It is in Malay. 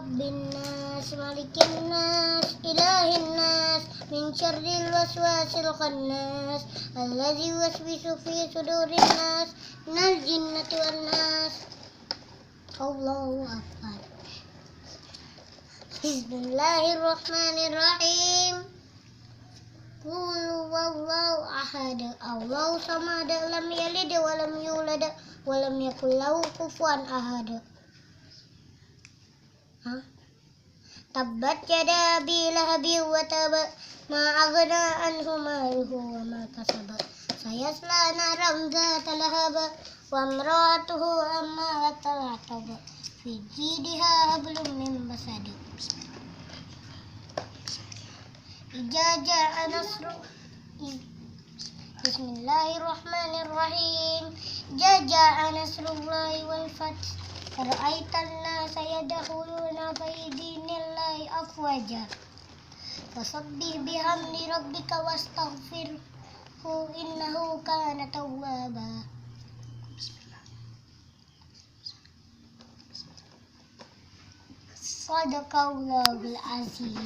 Rabbin nas, malikin nas, ilahin nas, min syarril waswasil khannas, allazi yuwaswisu fi sudurin nas, minal jinnati wan nas. Allahu akbar. Bismillahirrahmanirrahim. Qul huwallahu ahad, Allahu samad, lam yalid wa lam yulad wa lam yakul lahu kufuwan ahad. Tabbat yada abi lahabi wa tab, ma aghna anhu maluhu wa ma kasab, sayasla naran zata lahab, wa imratuhu ammatal hatab, fi jidha hablum min masad. Ijaja nasru. Bismillahirrahmanirrahim. Jaja nasrullahi wal fath, ra'aitan nasa yadkhuluna fi dinillahi afwaja, fasabbih bihamdi rabbika wastaghfirhu innahu kana tawwaba. Sadaqallahul azim.